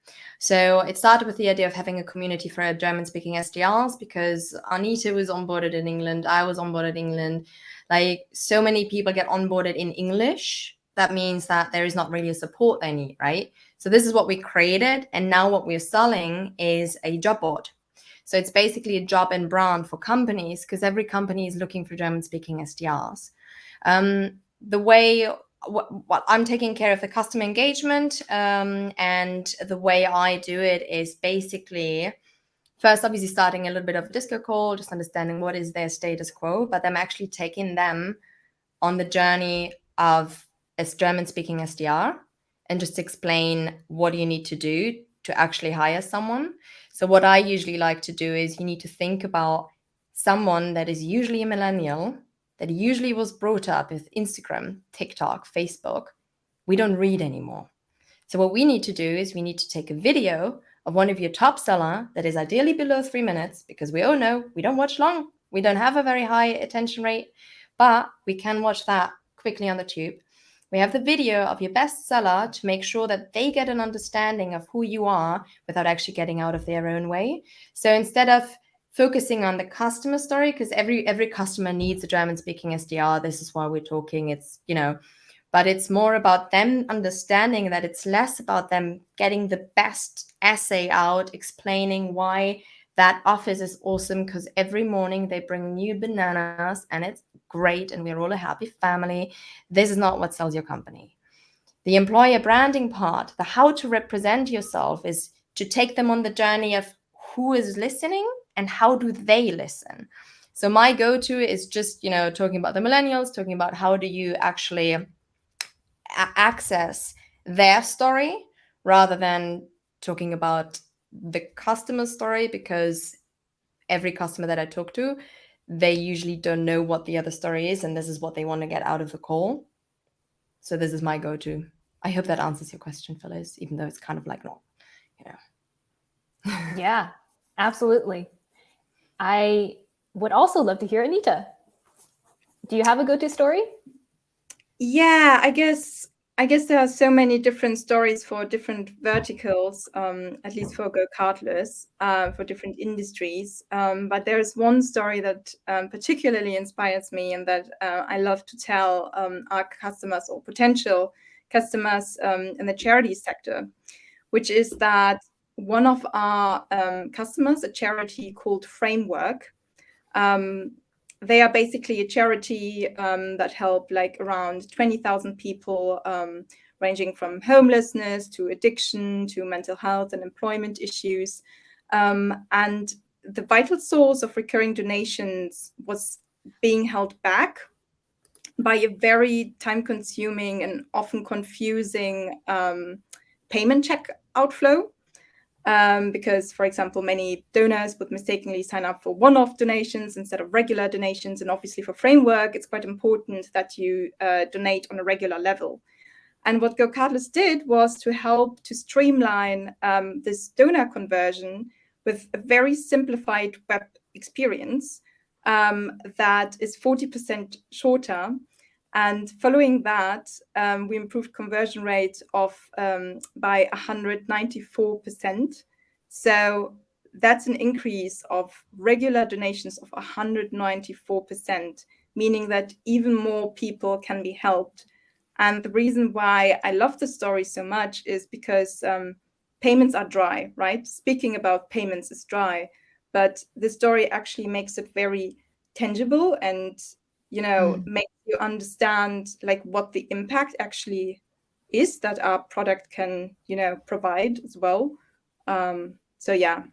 So it started with the idea of having a community for German-speaking SDRs, because Anita was onboarded in England, I was onboarded in England. Like, so many people get onboarded in English. That means that there is not really a support they need, right? So this is what we created, and now what we're selling is a job board. So it's basically a job and brand for companies, because every company is looking for German-speaking SDRs. What I'm taking care of the customer engagement, and the way I do it is basically first, obviously, starting a little bit of a disco call, just understanding what is their status quo, but I'm actually taking them on the journey of a German-speaking SDR and just explain what do you need to do to actually hire someone. So what I usually like to do is you need to think about someone that is usually a millennial, that usually was brought up with Instagram, TikTok, Facebook. We don't read anymore. So what we need to do is we need to take a video of one of your top seller that is ideally below 3 minutes, because we all know we don't watch long. We don't have a very high attention rate, but we can watch that quickly on the tube. We have the video of your best seller to make sure that they get an understanding of who you are without actually getting out of their own way. So instead of focusing on the customer story, because every customer needs a German-speaking SDR, this is why we're talking, but it's more about them understanding that it's less about them getting the best essay out, explaining why that office is awesome, because every morning they bring new bananas and it's great and we're all a happy family. This is not what sells your company. The employer branding part, the how to represent yourself, is to take them on the journey of who is listening and how do they listen. So my go-to is just, talking about the millennials, talking about how do you actually access their story rather than talking about the customer story, because every customer that I talk to, they usually don't know what the other story is, and this is what they want to get out of the call. So this is my go-to. I hope that answers your question, Phyllis, even though it's kind of like not, Yeah, absolutely. I would also love to hear Anita. Do you have a go-to story? Yeah, I guess there are so many different stories for different verticals, at least for GoCardless, for different industries. But there's one story that particularly inspires me and that I love to tell our customers or potential customers in the charity sector, which is that one of our customers, a charity called Framework, they are basically a charity that help like around 20,000 people, ranging from homelessness to addiction to mental health and employment issues. And the vital source of recurring donations was being held back by a very time-consuming and often confusing payment check outflow. Because, for example, many donors would mistakenly sign up for one-off donations instead of regular donations. And obviously for Framework, it's quite important that you donate on a regular level. And what GoCardless did was to help to streamline this donor conversion with a very simplified web experience that is 40% shorter. And following that, we improved conversion rate of by 194%. So that's an increase of regular donations of 194%, meaning that even more people can be helped. And the reason why I love the story so much is because payments are dry, right? Speaking about payments is dry, but the story actually makes it very tangible and, you know, makes you understand like what the impact actually is that our product can, you know, provide as well. So yeah.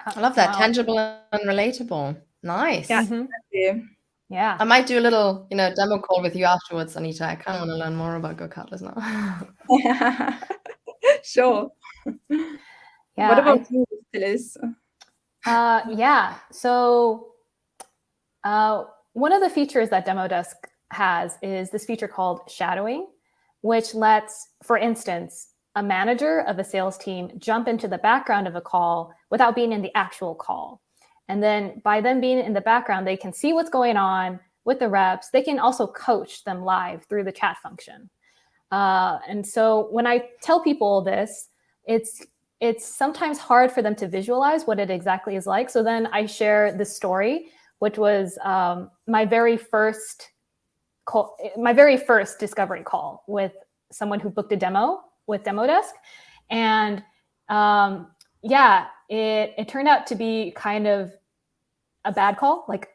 I love that. Wow. Tangible and relatable. Nice. Yeah. Mm-hmm. Yeah. I might do a little, you know, demo call with you afterwards, Anita. I kind of want to learn more about GoCardless now. Sure. Yeah. What about you, Phillis? Yeah. So one of the features that Demodesk has is this feature called shadowing, which lets, for instance, a manager of a sales team jump into the background of a call without being in the actual call. And then by them being in the background, they can see what's going on with the reps. They can also coach them live through the chat function. And so when I tell people this, it's sometimes hard for them to visualize what it exactly is like. So then I share this story, which was my very first discovery call with someone who booked a demo with Demodesk. And yeah, it turned out to be kind of a bad call, like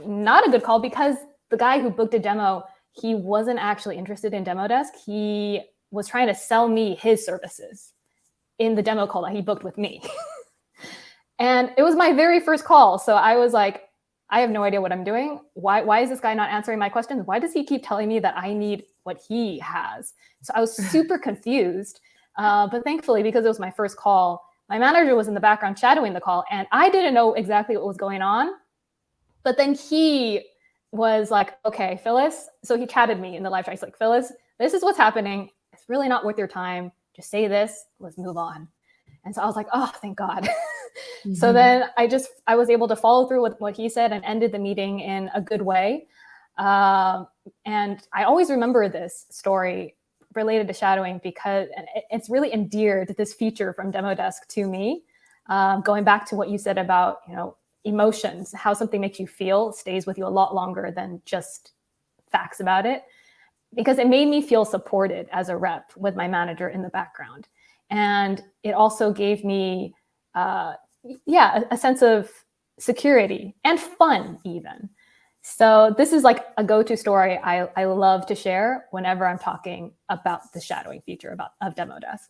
not a good call, because the guy who booked a demo, he wasn't actually interested in Demodesk. He was trying to sell me his services in the demo call that he booked with me. And it was my very first call. So I was like, I have no idea what I'm doing. Why is this guy not answering my questions? Why does he keep telling me that I need what he has? So I was super confused. But thankfully, because it was my first call, my manager was in the background shadowing the call, and I didn't know exactly what was going on. But then he was like, okay, Phillis. So he chatted me in the live chat. He's like, Phillis, this is what's happening. It's really not worth your time. Just say this. Let's move on. And so I was like, oh, thank God. Mm-hmm. So then I was able to follow through with what he said and ended the meeting in a good way. And I always remember this story related to shadowing because it's really endeared this feature from Demodesk to me. Going back to what you said about, you know, emotions, how something makes you feel stays with you a lot longer than just facts about it, because it made me feel supported as a rep with my manager in the background. And it also gave me, a sense of security and fun even. So this is like a go-to story I love to share whenever I'm talking about the shadowing feature of Demodesk.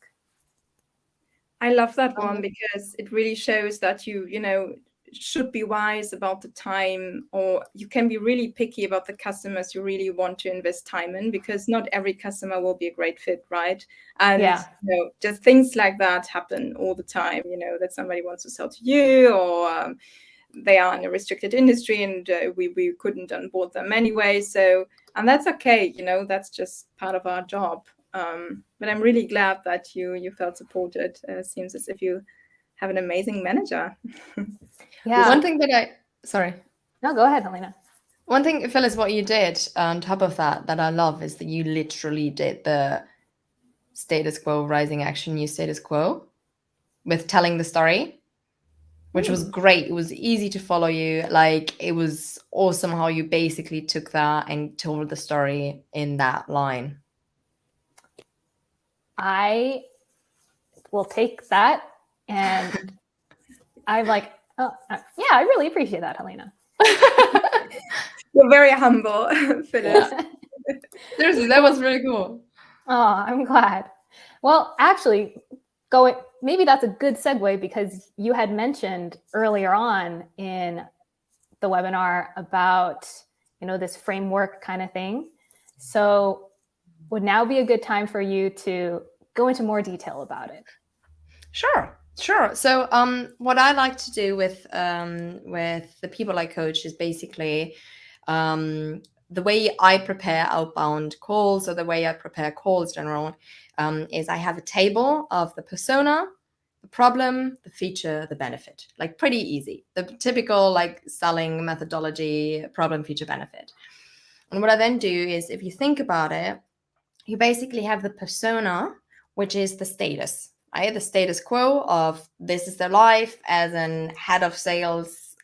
I love that one because it really shows that you know, should be wise about the time, or you can be really picky about the customers you really want to invest time in, because not every customer will be a great fit, right? And you know, just things like that happen all the time, you know, that somebody wants to sell to you, or they are in a restricted industry and we couldn't onboard them anyway. So, and that's okay, you know, that's just part of our job. But I'm really glad that you felt supported. Seems as if you have an amazing manager. Yeah. One thing that sorry. No, go ahead, Helena. One thing, Phillis, what you did on top of that I love is that you literally did the status quo, rising action, new status quo with telling the story, which was great. It was easy to follow you. Like, it was awesome how you basically took that and told the story in that line. I will take that, and I'm like, oh, yeah, I really appreciate that, Helena. You're very humble, Phillis. Yeah. Seriously, that was really cool. Oh, I'm glad. Well, actually, maybe that's a good segue, because you had mentioned earlier on in the webinar about, this framework kind of thing. So would now be a good time for you to go into more detail about it? Sure. So what I like to do with the people I coach is basically the way I prepare outbound calls, or the way I prepare calls in general, is I have a table of the persona, the problem, the feature, the benefit. Like, pretty easy. The typical like selling methodology: problem, feature, benefit. And what I then do is, if you think about it, you basically have the persona, which is the status, right? The status quo of this is their life as an head of sales,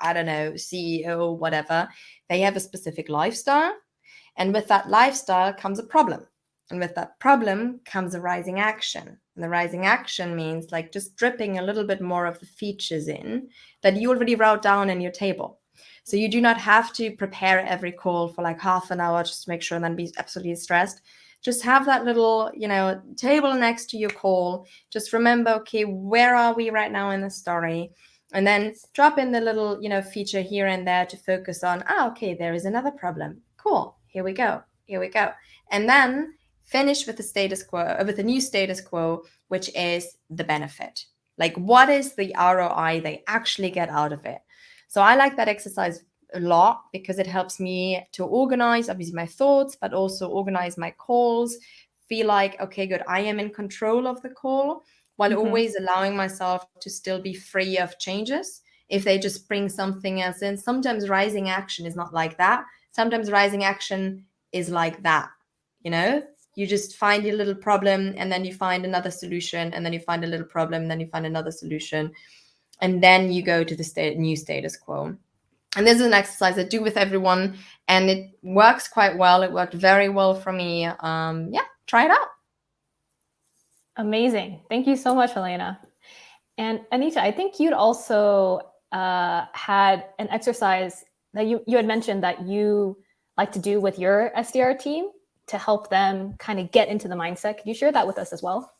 I don't know, CEO, whatever. They have a specific lifestyle. And with that lifestyle comes a problem. And with that problem comes a rising action. And the rising action means like just dripping a little bit more of the features in that you already wrote down in your table. So you do not have to prepare every call for like half an hour just to make sure and then be absolutely stressed. Just have that little, table next to your call. Just remember, okay, where are we right now in the story? And then drop in the little, feature here and there to focus on, okay, there is another problem. Cool. Here we go. And then finish with the status quo, with the new status quo, which is the benefit. Like, what is the ROI they actually get out of it? So I like that exercise a lot, because it helps me to organize, obviously, my thoughts, but also organize my calls, feel like, okay, good, I am in control of the call, while always allowing myself to still be free of changes. If they just bring something else in, sometimes rising action is not like that. Sometimes rising action is like that, you just find your little problem, and then you find another solution, and then you find a little problem, and then you find another solution, and then you go to the new status quo. And this is an exercise I do with everyone, and it works quite well. It worked very well for me. Try it out. Amazing. Thank you so much, Helena. And Anita, I think you'd also had an exercise that you had mentioned that you like to do with your SDR team to help them kind of get into the mindset. Could you share that with us as well?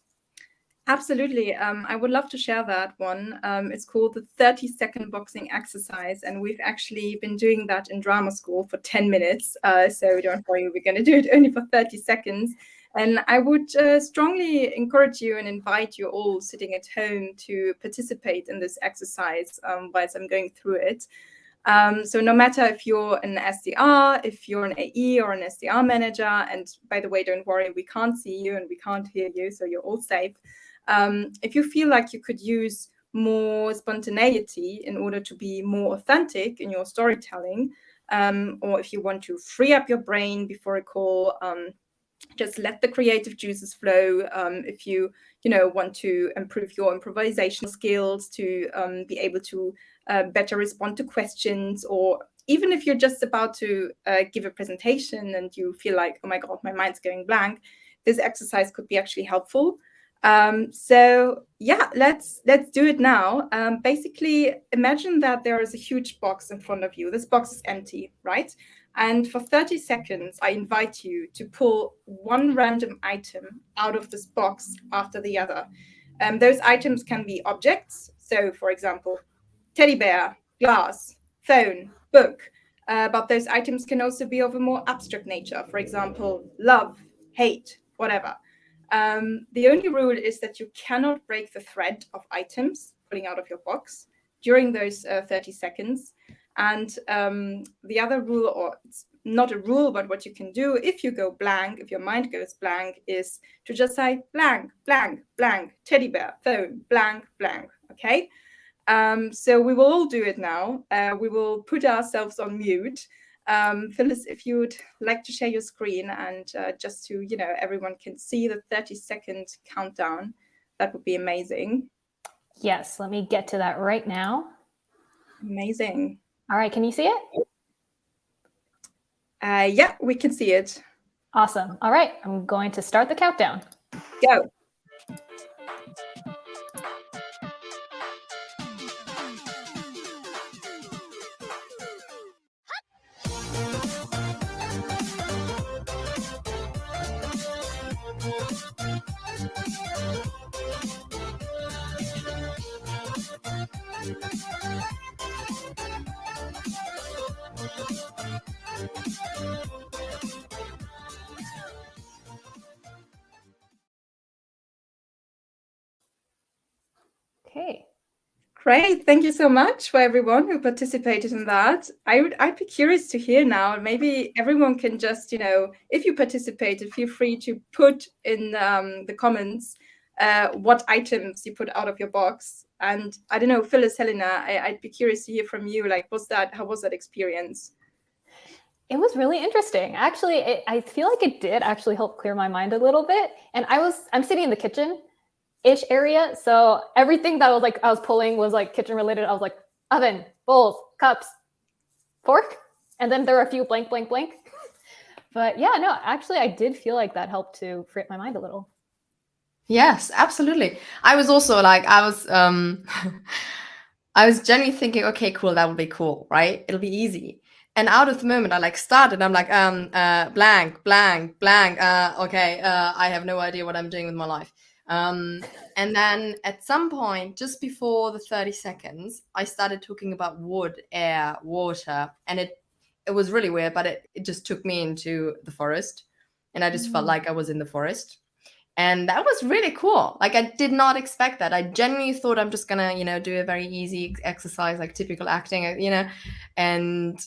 Absolutely. I would love to share that one. It's called the 30-second boxing exercise, and we've actually been doing that in drama school for 10 minutes. So don't worry, we're going to do it only for 30 seconds. And I would strongly encourage you and invite you all sitting at home to participate in this exercise whilst I'm going through it. So no matter if you're an SDR, if you're an AE or an SDR manager, and by the way, don't worry, we can't see you and we can't hear you, so you're all safe. If you feel like you could use more spontaneity in order to be more authentic in your storytelling, or if you want to free up your brain before a call, just let the creative juices flow. If you want to improve your improvisational skills to be able to better respond to questions, or even if you're just about to give a presentation and you feel like, oh my God, my mind's going blank, this exercise could be actually helpful. So yeah, let's do it now. Basically, imagine that there is a huge box in front of you. This box is empty, right? And for 30 seconds, I invite you to pull one random item out of this box after the other. Those items can be objects. So, for example, teddy bear, glass, phone, book. But those items can also be of a more abstract nature. For example, love, hate, whatever. The only rule is that you cannot break the thread of items pulling out of your box during those 30 seconds. And the other rule, or it's not a rule, but what you can do if you go blank, if your mind goes blank, is to just say blank, blank, blank, teddy bear, phone, blank, blank. Okay. So we will all do it now. We will put ourselves on mute. Phillis, if you would like to share your screen and just to, everyone can see the 30-second countdown, that would be amazing. Yes, let me get to that right now. Amazing. All right, can you see it? Yeah, we can see it. Awesome. All right, I'm going to start the countdown. Go. Okay. Great. Thank you so much for everyone who participated in that. I'd be curious to hear now. Maybe everyone can just, if you participated, feel free to put in the comments what items you put out of your box. And I don't know, Phyllis, Helena, I'd be curious to hear from you. Like, how was that experience? It was really interesting. Actually, I feel like it did actually help clear my mind a little bit. And I'm sitting in the kitchen-ish area. So everything that I was pulling was like kitchen related. I was like oven, bowls, cups, fork. And then there were a few blank, blank, blank. But yeah, no, actually I did feel like that helped to free up my mind a little. Yes, absolutely. I was also like, I was genuinely thinking, okay, cool, that would be cool, right? It'll be easy. And out of the moment I started, I'm like, blank, blank, blank. Okay, I have no idea what I'm doing with my life. And then at some point, just before the 30 seconds, I started talking about wood, air, water, and it was really weird, but it just took me into the forest, and I just felt like I was in the forest. And that was really cool. Like, I did not expect that. I genuinely thought I'm just gonna, do a very easy exercise, like typical acting, and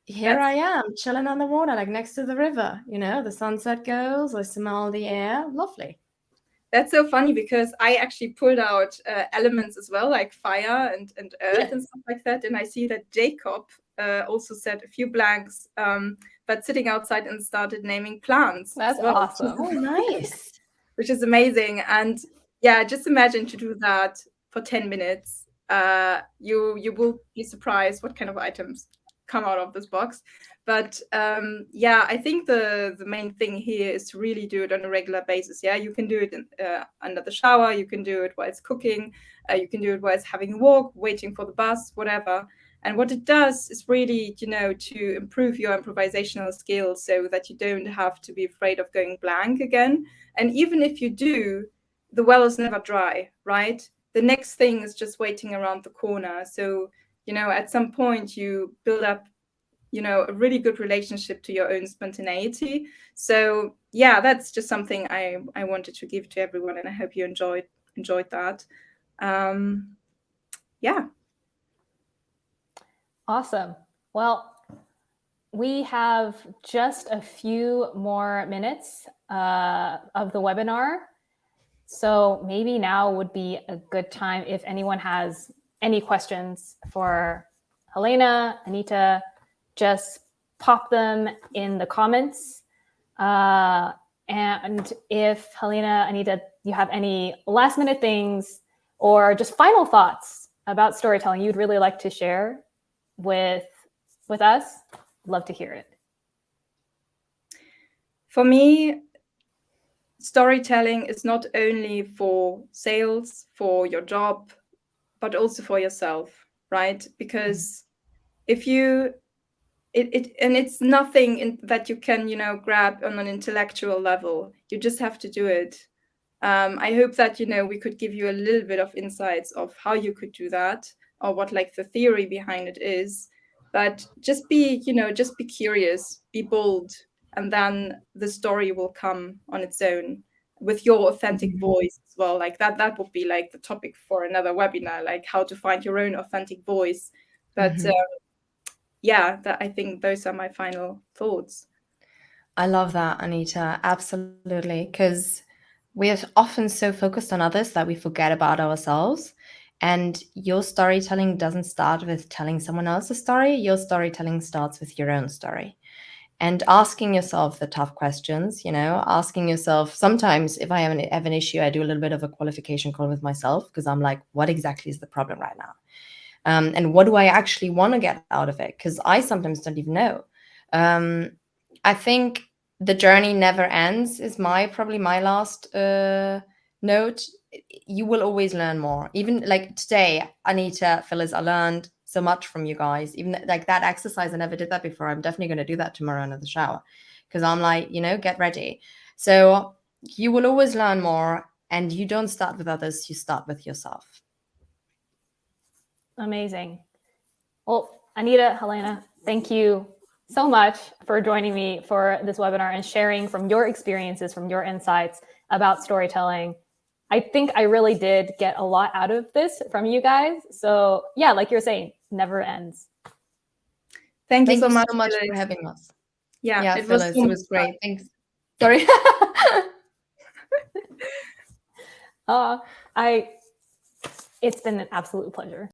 here I am chilling on the water, like next to the river, the sunset goes, I smell the air. Lovely. That's so funny because I actually pulled out elements as well, like fire and earth and stuff like that. And I see that Jacob also said a few blanks, but sitting outside and started naming plants. That's awesome. Oh, nice. Which is amazing. And yeah, just imagine to do that for 10 minutes. You will be surprised what kind of items come out of this box. But yeah, I think the main thing here is to really do it on a regular basis. Yeah, you can do it under the shower. You can do it while it's cooking. You can do it while it's having a walk, waiting for the bus, whatever. And what it does is really, to improve your improvisational skills so that you don't have to be afraid of going blank again. And even if you do, the well is never dry, right? The next thing is just waiting around the corner. So, at some point you build up, a really good relationship to your own spontaneity. So yeah, that's just something I wanted to give to everyone, and I hope you enjoyed that. Yeah. Awesome. Well, we have just a few more minutes of the webinar. So maybe now would be a good time if anyone has any questions for Helena, Anita, just pop them in the comments. And if Helena, Anita, you have any last minute things or just final thoughts about storytelling you'd really like to share with us, love to hear it. For me, storytelling is not only for sales, for your job, but also for yourself, right? Because if you, it's nothing that you can, grab on an intellectual level. You just have to do it. I hope that, we could give you a little bit of insights of how you could do that, or what like the theory behind it is. But just be curious, be bold, and then the story will come on its own with your authentic voice as well. Like that would be like the topic for another webinar, like how to find your own authentic voice. But yeah, I think those are my final thoughts. I love that, Anita. Absolutely. Because we are often so focused on others that we forget about ourselves. And your storytelling doesn't start with telling someone else's story. Your storytelling starts with your own story. And asking yourself the tough questions, asking yourself, sometimes if I have an issue, I do a little bit of a qualification call with myself, because I'm like, what exactly is the problem right now? And what do I actually want to get out of it? Because I sometimes don't even know. I think the journey never ends is probably my last note. You will always learn more. Even like today, Anita, Phyllis, I learned so much from you guys. Even like that exercise, I never did that before. I'm definitely going to do that tomorrow in the shower, because I'm like, get ready. So you will always learn more, and you don't start with others, you start with yourself. Amazing. Well, Anita, Helena, thank you so much for joining me for this webinar and sharing from your experiences, from your insights about storytelling. I think I really did get a lot out of this from you guys. So yeah, like you're saying, never ends. Thank you so much Phillis. for having us. Yeah, it Phillis, it was great. Thanks. Sorry. It's been an absolute pleasure.